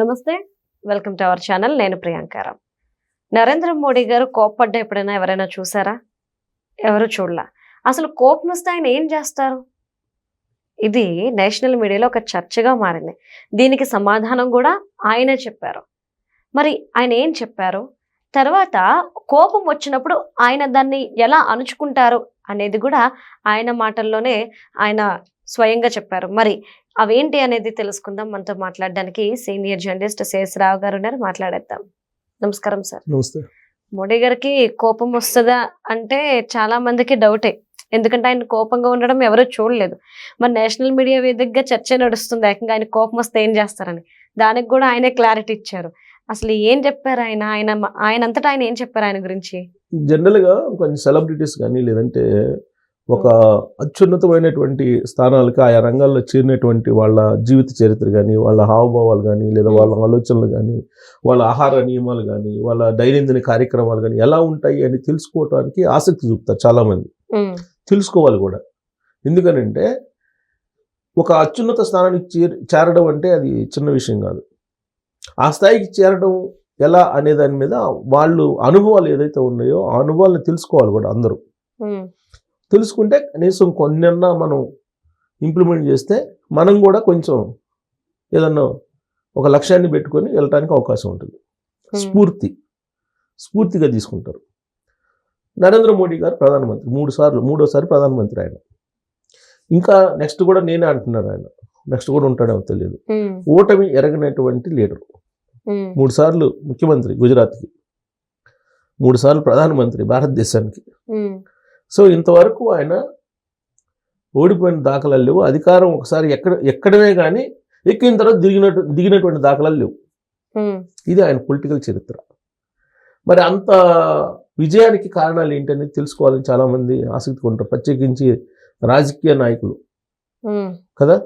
నమస్తే, welcome to our channel. నేను ప్రియాంకారాం. నరేంద్ర మోడీ గారు కోప్పడ్డ ఎప్పుడైనా ఎవరైనా చూసారా? ఎవరు చూడలా. అసలు కోపం వస్తే ఆయన ఏం చేస్తారు? ఇది నేషనల్ మీడియాలో ఒక చర్చగా మారింది. దీనికి సమాధానం కూడా ఆయనే చెప్పారు. మరి ఆయన ఏం చెప్పారు? తర్వాత కోపం వచ్చినప్పుడు ఆయన దాన్ని ఎలా అణుచుకుంటారు అనేది కూడా ఆయన మాటల్లోనే ఆయన స్వయంగా చెప్పారు. మరి అవేంటి అనేది తెలుసుకుందాం. మనతో మాట్లాడడానికి సీనియర్ జర్నలిస్ట్ శేషరావు గారు ఉన్నారు. మాట్లాడేద్దాం. నమస్కారం సార్. నమస్తే. మోడీ గారికి కోపం వస్తుందా అంటే చాలా మందికి డౌటే. ఎందుకంటే ఆయన కోపంగా ఉండడం ఎవరూ చూడలేదు. మరి నేషనల్ మీడియా వేదికగా చర్చ నడుస్తుంది, ఏకంగా ఆయన కోపం వస్తే ఏం చేస్తారని. దానికి కూడా ఆయనే క్లారిటీ ఇచ్చారు. అసలు ఏం చెప్పారు ఆయన? ఆయన అంతటా ఆయన ఏం చెప్పారు ఆయన గురించి? జనరల్గా కొన్ని సెలబ్రిటీస్ కానీ లేదంటే ఒక అత్యున్నతమైనటువంటి స్థానాలకి ఆయా రంగాల్లో చేరినటువంటి వాళ్ళ జీవిత చరిత్ర కానీ, వాళ్ళ హావభావాలు కానీ, లేదా వాళ్ళ ఆలోచనలు కానీ, వాళ్ళ ఆహార నియమాలు కానీ, వాళ్ళ దైనందిన కార్యక్రమాలు కానీ ఎలా ఉంటాయి అని తెలుసుకోవటానికి ఆసక్తి చూపుతారు చాలామంది. తెలుసుకోవాలి కూడా. ఎందుకనంటే ఒక అత్యున్నత స్థానానికి చేరడం అంటే అది చిన్న విషయం కాదు. ఆ స్థాయికి చేరడం ఎలా అనే దాని మీద వాళ్ళు అనుభవాలు ఏదైతే ఉన్నాయో ఆ అనుభవాలను తెలుసుకోవాలి కూడా అందరూ. తెలుసుకుంటే కనీసం కొన్నన్నా మనం ఇంప్లిమెంట్ చేస్తే మనం కూడా కొంచెం ఏదన్నా ఒక లక్ష్యాన్ని పెట్టుకొని వెళ్ళటానికి అవకాశం ఉంటుంది. స్ఫూర్తిగా తీసుకుంటారు. నరేంద్ర మోడీ గారు ప్రధానమంత్రి, మూడోసారి ప్రధానమంత్రి ఆయన. ఇంకా నెక్స్ట్ కూడా నేనే అంటున్నాను, ఆయన నెక్స్ట్ కూడా ఉంటాడేమో తెలియదు. ఓటమి ఎరగనటువంటి లీడరు. 3 సార్లు ముఖ్యమంత్రి గుజరాత్కి, 3 సార్లు ప్రధానమంత్రి భారతదేశానికి. సో ఇంతవరకు ఆయన ఓడిపోయిన దాఖలాలు లేవు. అధికారం ఒకసారి ఎక్కడమే కానీ ఎక్కిన తర్వాత దిగినటువంటి దాఖలాలు లేవు. ఇది ఆయన పొలిటికల్ చరిత్ర. మరి అంత విజయానికి కారణాలు ఏంటనేది తెలుసుకోవాలని చాలామంది ఆసక్తిగా ఉంటారు, ప్రత్యేకించి రాజకీయ నాయకులు కదా.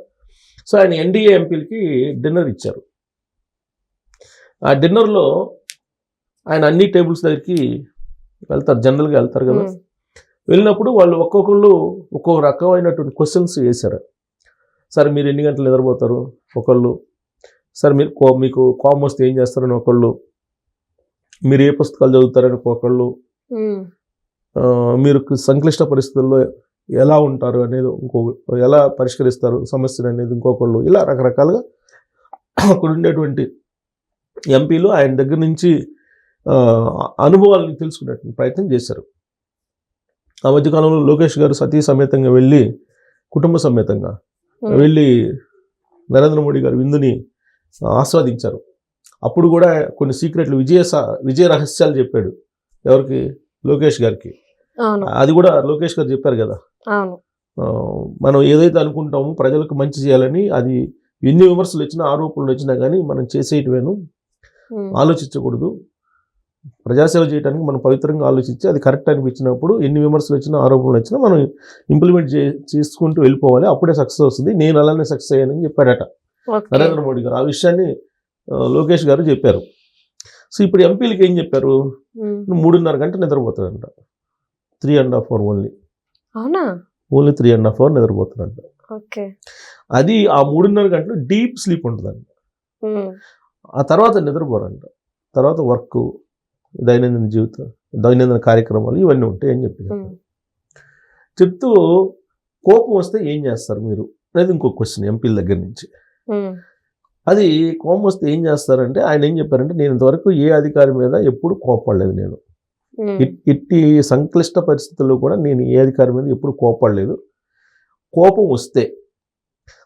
సో ఆయన ఎన్డీఏ ఎంపీలకి డిన్నర్ ఇచ్చారు. ఆ డిన్నర్లో ఆయన అన్ని టేబుల్స్ దగ్గరికి వెళ్తారు, జనరల్గా వెళ్తారు కదా. వెళ్ళినప్పుడు వాళ్ళు ఒక్కొక్కళ్ళు ఒక్కొక్క రకమైనటువంటి క్వశ్చన్స్ వేశారు. సార్ మీరు ఎన్ని గంటలు నిద్రపోతారు ఒకళ్ళు, సార్ మీకు కోపం వస్తే ఏం చేస్తారని ఒకళ్ళు, మీరు ఏ పుస్తకాలు చదువుతారని ఒకళ్ళు, మీరు సంక్లిష్ట పరిస్థితుల్లో ఎలా ఉంటారు అనేది ఎలా పరిష్కరిస్తారు సమస్యలు అనేది ఇంకొకళ్ళు, ఇలా రకరకాలుగా అక్కడ ఉండేటువంటి ఎంపీలు ఆయన దగ్గర నుంచి అనుభవాలను తెలుసుకునేటువంటి ప్రయత్నం చేశారు. ఆ మధ్యకాలంలో లోకేష్ గారు సతీ సమేతంగా వెళ్ళి, కుటుంబ సమేతంగా వెళ్ళి నరేంద్ర మోడీ గారు విందుని ఆస్వాదించారు. అప్పుడు కూడా కొన్ని సీక్రెట్లు, విజయ రహస్యాలు చెప్పాడు. ఎవరికి? లోకేష్ గారికి. అది కూడా లోకేష్ గారు చెప్పారు కదా, మనం ఏదైతే అనుకుంటామో ప్రజలకు మంచి చేయాలని, అది ఎన్ని విమర్శలు వచ్చినా ఆరోపణలు వచ్చినా కానీ మనం చేసేటివేను ఆలోచించకూడదు. ప్రజాసేవ చేయడానికి మనం పవిత్రంగా ఆలోచించి అది కరెక్ట్ అనిపించినప్పుడు ఎన్ని విమర్శలు వచ్చినా ఆరోపణలు వచ్చినా మనం ఇంప్లిమెంట్ చేసుకుంటూ వెళ్ళిపోవాలి, అప్పుడే సక్సెస్ వస్తుంది. నేను అలానే సక్సెస్ అయ్యానని చెప్పాడట నరేంద్ర మోడీ గారు. ఆ విషయాన్ని లోకేష్ గారు చెప్పారు. సో ఇప్పుడు ఎంపీలకి ఏం చెప్పారు? 3.5 గంటలు నిద్రపోతాడంట. 3.5 hours ఓన్లీ 3.5 hours నిద్రపోతాడంట. అది ఆ 3.5 గంటలు డీప్ స్లీప్ ఉంటుందంట. ఆ తర్వాత నిద్రపోరంట. తర్వాత వర్క్, దైనందిన జీవితం, దైనందిన కార్యక్రమాలు ఇవన్నీ ఉంటాయి అని చెప్తూ కోపం వస్తే ఏం చేస్తారు మీరు అనేది ఇంకో క్వశ్చన్ ఎంపీల దగ్గర నుంచి. అది కోపం వస్తే ఏం చేస్తారంటే ఆయన ఏం చెప్పారంటే, నేను ఇంతవరకు ఏ అధికారి మీద ఎప్పుడు కోపడలేదు. నేను ఇట్టి సంక్లిష్ట పరిస్థితుల్లో కూడా నేను ఏ అధికారి మీద ఎప్పుడు కోపడలేదు. కోపం వస్తే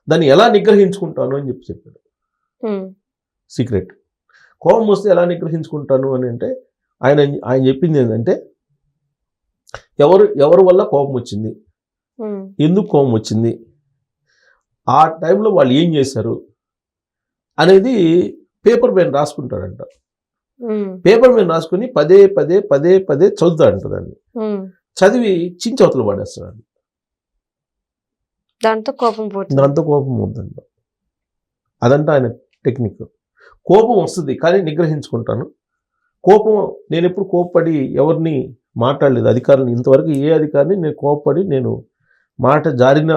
దాన్ని ఎలా నిగ్రహించుకుంటాను అని చెప్పాడు. సీక్రెట్. కోపం వస్తే ఎలా నిగ్రహించుకుంటాను అని అంటే ఆయన చెప్పింది ఏంటంటే, ఎవరి వల్ల కోపం వచ్చింది, ఎందుకు కోపం వచ్చింది, ఆ టైంలో వాళ్ళు ఏం చేశారు అనేది పేపర్ మీద రాసుకుంటాడంట. పేపర్ మీద రాసుకుని పదే చదువుతాడంట. దాన్ని చదివి చించవతలు పడేస్తాడు. దాంతో కోపం పోతుందంట. అదంట ఆయన టెక్నిక్. కోపం వస్తుంది కానీ నిగ్రహించుకుంటాను. నేను ఎప్పుడు కోప్పడి ఎవరిని మాట్లాడలేదు, అధికారులను. ఇంతవరకు ఏ అధికారిని నేను కోప్పడి నేను మాట జారిన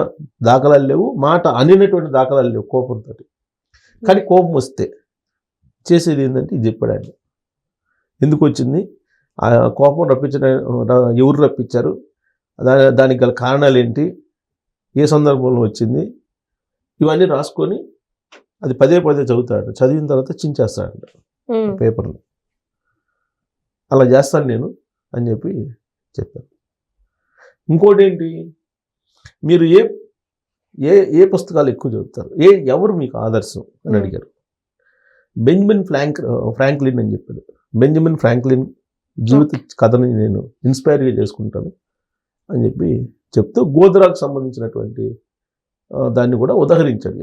దాఖలాలు లేవు, మాట అనినటువంటి దాఖలాలు లేవు కోపంతో. కానీ కోపం వస్తే చేసేది ఏంటంటే ఇది చెప్పాడు ఆయన. ఎందుకు వచ్చింది, ఆ కోపం ఎవరు రప్పించారు, దానికి గల కారణాలు ఏంటి, ఏ సందర్భంలో వచ్చింది, ఇవన్నీ రాసుకొని అది పదే చదువుతాడు. చదివిన తర్వాత చించేస్తాడు పేపర్లు. అలా చేస్తాను నేను అని చెప్పి చెప్పాను. ఇంకోటి ఏంటి, మీరు ఏ ఏ ఏ పుస్తకాలు ఎక్కువ చదువుతారు, ఎవరు మీకు ఆదర్శం అని అడిగారు. బెంజమిన్ ఫ్రాంక్లిన్ అని చెప్పాడు. బెంజమిన్ ఫ్రాంక్లిన్ జీవిత కథని నేను ఇన్స్పైర్గా చేసుకుంటాను అని చెప్పి చెప్తూ గోద్రాకు సంబంధించినటువంటి దాన్ని కూడా ఉదహరించాడు.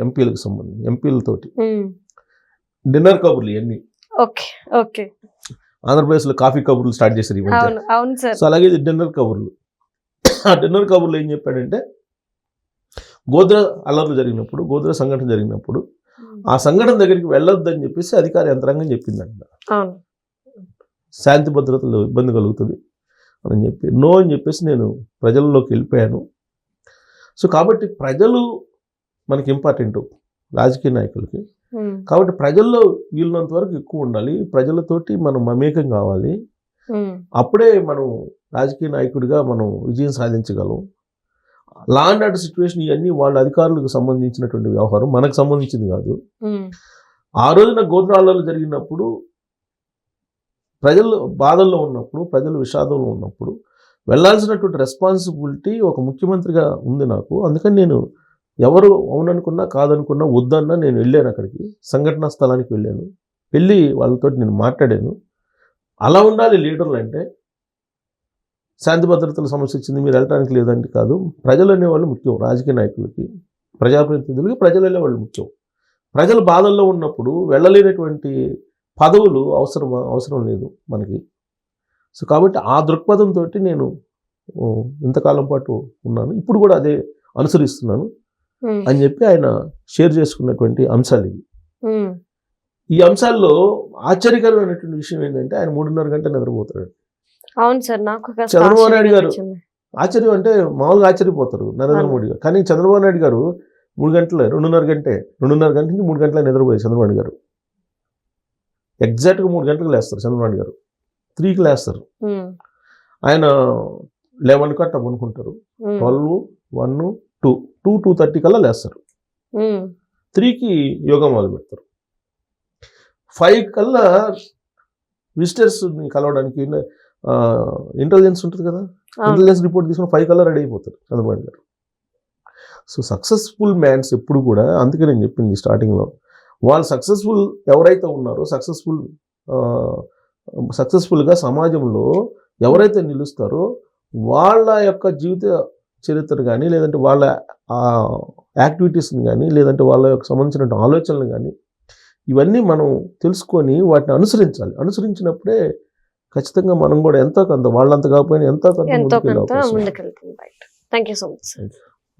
ఎంపీలతోటి డిన్నర్ కబుర్లు ఇవన్నీ. ఆంధ్రప్రదేశ్లో కాఫీ కబుర్లు స్టార్ట్ చేశారు ఈ మధ్య. సో అలాగే డిన్నర్ కబుర్లు. ఆ డిన్నర్ కబుర్లు ఏం చెప్పాడంటే, గోద్రా అల్లర్లు జరిగినప్పుడు, గోద్రా సంఘటన జరిగినప్పుడు ఆ సంఘటన దగ్గరికి వెళ్ళొద్దని చెప్పేసి అధికార యంత్రాంగం చెప్పిందంట. శాంతి భద్రతలో ఇబ్బంది కలుగుతుంది అని చెప్పి నో అని చెప్పేసి నేను ప్రజల్లోకి వెళ్ళిపోయాను. సో కాబట్టి ప్రజలు మనకి ఇంపార్టెంట్, రాజకీయ నాయకులకి. కాబట్టి ప్రజల్లో వీళ్ళంత వరకు ఎక్కువ ఉండాలి, ప్రజలతోటి మనం మమేకం కావాలి. అప్పుడే మనం రాజకీయ నాయకుడిగా మనం విజయం సాధించగలం. లా అండ్ ఆర్డర్ సిచ్యువేషన్ ఇవన్నీ వాళ్ళ అధికారులకు సంబంధించినటువంటి వ్యవహారం, మనకు సంబంధించింది కాదు. ఆ రోజున గోత్రాలలో జరిగినప్పుడు ప్రజలు బాధల్లో ఉన్నప్పుడు, ప్రజలు విషాదంలో ఉన్నప్పుడు వెళ్ళాల్సినటువంటి రెస్పాన్సిబిలిటీ ఒక ముఖ్యమంత్రిగా ఉంది నాకు. అందుకని నేను ఎవరు అవుననుకున్నా కాదనుకున్నా వద్దన్నా నేను వెళ్ళాను, అక్కడికి సంఘటనా స్థలానికి వెళ్ళి వాళ్ళతో నేను మాట్లాడాను. అలా ఉండాలి లీడర్లు అంటే. శాంతి భద్రతల సమస్య వచ్చింది మీరు వెళ్ళడానికి లేదంటే కాదు, ప్రజలు అనేవాళ్ళు ముఖ్యం. రాజకీయ నాయకులకి, ప్రజాప్రతినిధులకి ప్రజలు అనేవాళ్ళు ముఖ్యం. ప్రజలు బాధల్లో ఉన్నప్పుడు వెళ్ళలేనటువంటి పదవులు అవసరం లేదు మనకి. సో కాబట్టి ఆ దృక్పథంతో నేను ఇంతకాలం పాటు ఉన్నాను, ఇప్పుడు కూడా అదే అనుసరిస్తున్నాను అని చెప్పి ఆయన షేర్ చేసుకున్నటువంటి అంశాలు ఇవి. ఈ అంశాల్లో ఆశ్చర్యకరమైనటువంటి విషయం ఏంటంటే, ఆయన 3.5 గంటలు నిద్రపోతాడు. అవును సార్, నాకు చంద్రబాబు నాయుడు గారు ఆశ్చర్యం అంటే మామూలుగా ఆశ్చర్యపోతారు నరేంద్ర మోడీ గారు. కానీ చంద్రబాబు నాయుడు గారు 2.5 గంటల నుంచి 3 గంటల నిద్రపోయారు చంద్రబాబు నాయుడు గారు. ఎగ్జాక్ట్గా 3 గంటలకు లేస్తారు చంద్రబాబు నాయుడు గారు, 3కి లేస్తారు. ఆయన 11 కట్ట అనుకుంటారు, 12, 1, 2:30 కల్లా లేస్తారు. 3కి యోగా మొదలు పెడతారు. 5 కల్లా విజిటర్స్ని కలవడానికి ఇంటెలిజెన్స్ ఉంటుంది కదా, ఇంటెలిజెన్స్ రిపోర్ట్ తీసుకుని 5 కల్లా రెడీ అయిపోతారు చంద్రబాబు గారు. సో సక్సెస్ఫుల్ మ్యాన్స్ ఎప్పుడు కూడా, అందుకే నేను చెప్పింది స్టార్టింగ్లో, వాళ్ళు సక్సెస్ఫుల్ ఎవరైతే ఉన్నారో, సక్సెస్ఫుల్గా సమాజంలో ఎవరైతే నిలుస్తారో వాళ్ళ యొక్క జీవిత చరిత్ర కానీ, లేదంటే వాళ్ళ యాక్టివిటీస్ని కానీ, లేదంటే వాళ్ళ యొక్క సంబంధించిన ఆలోచనలు కానీ, ఇవన్నీ మనం తెలుసుకొని వాటిని అనుసరించాలి. అనుసరించినప్పుడే ఖచ్చితంగా మనం కూడా ఎంతో కొంత, వాళ్ళంత కాకపోయినా ఎంతో కొంత ముందుకెళ్తాం. Thank you so much.